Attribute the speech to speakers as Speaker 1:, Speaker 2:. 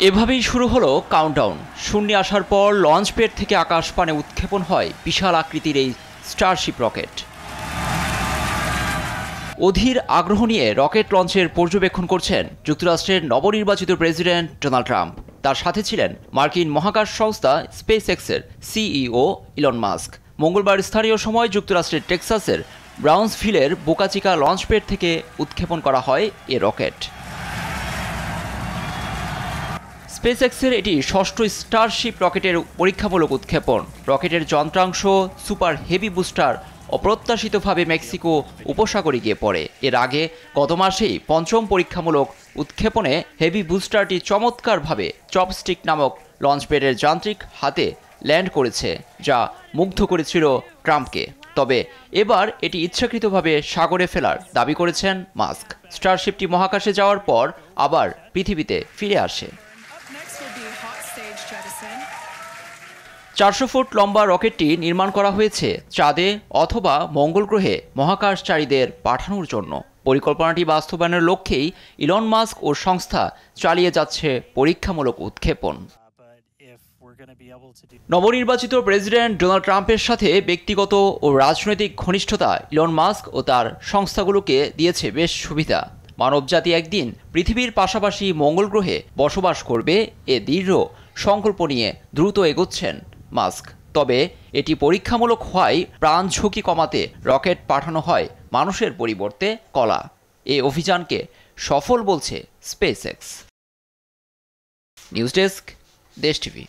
Speaker 1: এভাবেই শুরু হলো কাউন্টডাউন। শূন্যে আসার পর লঞ্চ প্যাড থেকে আকাশপানে উৎক্ষেপণ হয় বিশাল আকৃতির এই স্টারশিপ রকেট। অধীর আগ্রহ নিয়ে রকেট লঞ্চের পর্যবেক্ষণ করছেন যুক্তরাষ্ট্রের নবনির্বাচিত প্রেসিডেন্ট ডোনাল্ড ট্রাম্প। তার সাথে ছিলেন মার্কিন মহাকাশ সংস্থা স্পেস এক্সের সিইও ইলন মাস্ক। মঙ্গলবার স্থানীয় সময় যুক্তরাষ্ট্রের টেক্সাসের ব্রাউন্সভিলের বোকা চিকা লঞ্চ প্যাড থেকে উৎক্ষেপণ করা হয় এ রকেট। স্পেস এক্সের এটি ষষ্ঠ স্টারশিপ রকেটের পরীক্ষামূলক উৎক্ষেপণ। রকেটের যন্ত্রাংশ সুপার হেভি বুস্টার অপ্রত্যাশিতভাবে মেক্সিকো উপসাগরে গিয়ে পড়ে। এর আগে গত মাসেই পঞ্চম পরীক্ষামূলক উৎক্ষেপণে হেভি বুস্টারটি চমৎকারভাবে চপস্টিক নামক লঞ্চপ্যাডের যান্ত্রিক হাতে ল্যান্ড করেছে, যা মুগ্ধ করেছিল ট্রাম্পকে। তবে এবার এটি ইচ্ছাকৃতভাবে সাগরে ফেলার দাবি করেছেন মাস্ক। স্টারশিপটি মহাকাশে যাওয়ার পর আবার পৃথিবীতে ফিরে আসে। 400 ফুট লম্বা রকেটটি নির্মাণ করা হয়েছে চাঁদে অথবা মঙ্গল গ্রহে মহাকাশচারীদের পাঠানোর জন্য। পরিকল্পনাটি বাস্তবায়নের লক্ষ্যেই ইলন মাস্ক ও সংস্থা চালিয়ে যাচ্ছে পরীক্ষামূলক উৎক্ষেপণ। নবনির্বাচিত প্রেসিডেন্ট ডোনাল্ড ট্রাম্পের সাথে ব্যক্তিগত ও রাজনৈতিক ঘনিষ্ঠতা ইলন মাস্ক ও তার সংস্থাগুলোকে দিয়েছে বেশ সুবিধা। মানবজাতি একদিন পৃথিবীর পাশাপাশি মঙ্গল গ্রহে বসবাস করবে এ দৃঢ় সংকল্প নিয়ে দ্রুত এগোচ্ছেন মাস্ক। তবে এটি পরীক্ষামূলক হওয়ায় প্রাণ ঝুঁকি কমাতে রকেট পাঠানো হয় মানুষের পরিবর্তে কলা। এই অভিযানকে সফল বলছে স্পেস এক্স। নিউজ ডেস্ক, দেশ টিভি।